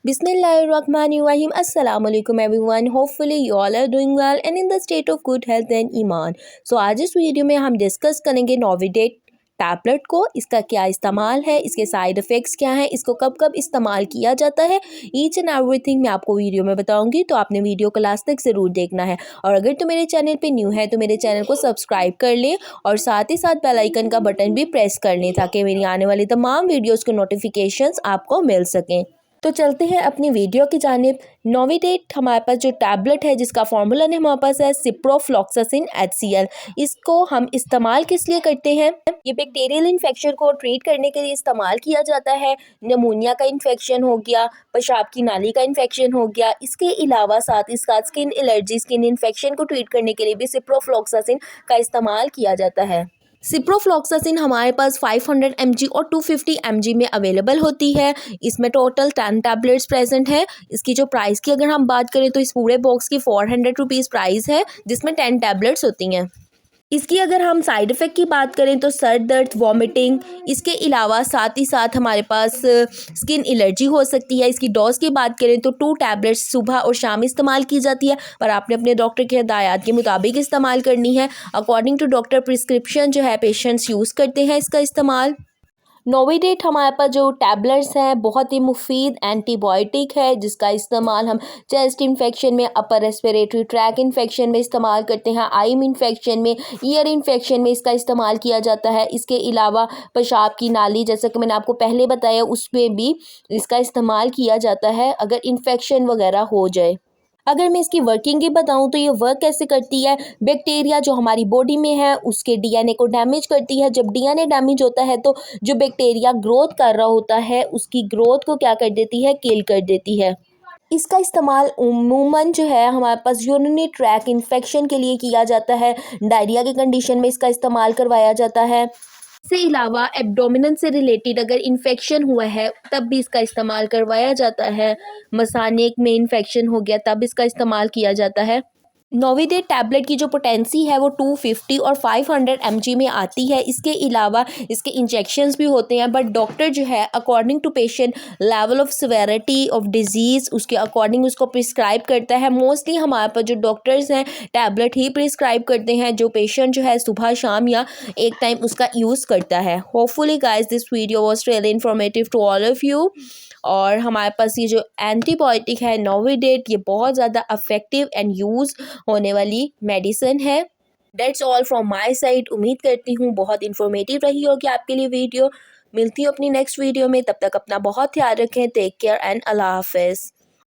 Bismillahirrahmanirrahim. Assalamu alaikum everyone. Hopefully you all are doing well and in the state of good health and Iman. So आज इस video में हम discuss करेंगे Novidat tablet को, इसका क्या इस्तेमाल है, इसके साइड इफ़ेक्ट्स क्या हैं, इसको कब कब इस्तेमाल किया जाता है, ईच एंड एवरीथिंग मैं आपको वीडियो में बताऊंगी। तो आपने वीडियो को लास्ट तक ज़रूर देखना है और अगर तो मेरे चैनल पे न्यू है तो मेरे चैनल को सब्सक्राइब कर लें और साथ ही साथ बेल आइकन का बटन भी प्रेस कर लें ताकि मेरी आने वाली तमाम वीडियोज़ के नोटिफिकेशंस आपको मिल सकें। तो चलते हैं अपनी वीडियो की जानिब। नोविडेट हमारे पास जो टैबलेट है जिसका फार्मूला नेम हमारे पास है सिप्रोफ्लॉक्सासिन HCl। इसको हम इस्तेमाल किस लिए करते हैं? ये बैक्टीरियल इन्फेक्शन को ट्रीट करने के लिए इस्तेमाल किया जाता है। नमूनिया का इन्फेक्शन हो गया, पेशाब की नाली का इन्फेक्शन हो गया, इसके अलावा साथ इसका स्किन एलर्जी, स्किन इन्फेक्शन को ट्रीट करने के लिए भी सिप्रोफ्लॉक्सासिन का इस्तेमाल किया जाता है। सिप्रोफ्लॉक्सासिन हमारे पास 500 mg और 250 mg में अवेलेबल होती है। इसमें टोटल 10 टैबलेट्स प्रेजेंट है। इसकी जो प्राइस की अगर हम बात करें तो इस पूरे बॉक्स की 400 रुपीज़ प्राइस है जिसमें 10 टैबलेट्स होती हैं। इसकी अगर हम साइड इफ़ेक्ट की बात करें तो सर दर्द, वॉमिटिंग, इसके अलावा साथ ही साथ हमारे पास स्किन एलर्जी हो सकती है। इसकी डोज की बात करें तो 2 टैबलेट्स सुबह और शाम इस्तेमाल की जाती है, पर आपने अपने डॉक्टर की हिदायत के मुताबिक इस्तेमाल करनी है। अकॉर्डिंग टू डॉक्टर प्रिस्क्रिप्शन जो है पेशेंट्स यूज़ करते हैं इसका इस्तेमाल। नोविडेट हमारे पास जो टैबलेट्स हैं बहुत ही मुफीद एंटीबायोटिक है जिसका इस्तेमाल हम चेस्ट इन्फेक्शन में, अपर रेस्पिरेटरी ट्रैक इन्फेक्शन में इस्तेमाल करते हैं, आई इन्फेक्शन में, ईयर इन्फेक्शन में इसका इस्तेमाल किया जाता है। इसके अलावा पेशाब की नाली, जैसा कि मैंने आपको पहले बताया, उसमें भी इसका इस्तेमाल किया जाता है अगर इन्फेक्शन वगैरह हो जाए। अगर मैं इसकी वर्किंग की बताऊं तो ये वर्क कैसे करती है, बैक्टीरिया जो हमारी बॉडी में है उसके डीएनए को डैमेज करती है। जब डीएनए डैमेज होता है तो जो बैक्टीरिया ग्रोथ कर रहा होता है उसकी ग्रोथ को क्या कर देती है, किल कर देती है। इसका इस्तेमाल उमूमन जो है हमारे पास यूरिनरी ट्रैक इन्फेक्शन के लिए किया जाता है। डायरिया की कंडीशन में इसका इस्तेमाल करवाया जाता है। इसके अलावा एब्डोमिनल से रिलेटेड अगर इन्फेक्शन हुआ है तब भी इसका इस्तेमाल करवाया जाता है। मसानिक में इन्फेक्शन हो गया तब इसका इस्तेमाल किया जाता है। नोविडेट टैबलेट की जो पोटेंसी है वो 250 और 500 mg में आती है। इसके अलावा इसके इंजेक्शंस भी होते हैं, बट डॉक्टर जो है according to patient level of severity of disease उसके अकॉर्डिंग उसको प्रिस्क्राइब करता है। मोस्टली हमारे पास जो डॉक्टर्स हैं टैबलेट ही प्रिस्क्राइब करते हैं जो पेशेंट जो है सुबह शाम या एक टाइम उसका यूज़ करता है। Hopefully guys this video was really informative to all of you. और हमारे पास ये जो एंटीबायोटिक है नोविडेट, ये बहुत ज़्यादा अफेक्टिव एंड यूज़ होने वाली मेडिसिन है। That's all from my side. उम्मीद करती हूँ बहुत इन्फॉर्मेटिव रही होगी आपके लिए वीडियो। मिलती हूँ अपनी नेक्स्ट वीडियो में, तब तक अपना बहुत ख्याल रखें। टेक केयर एंड अल्लाह हाफिज़।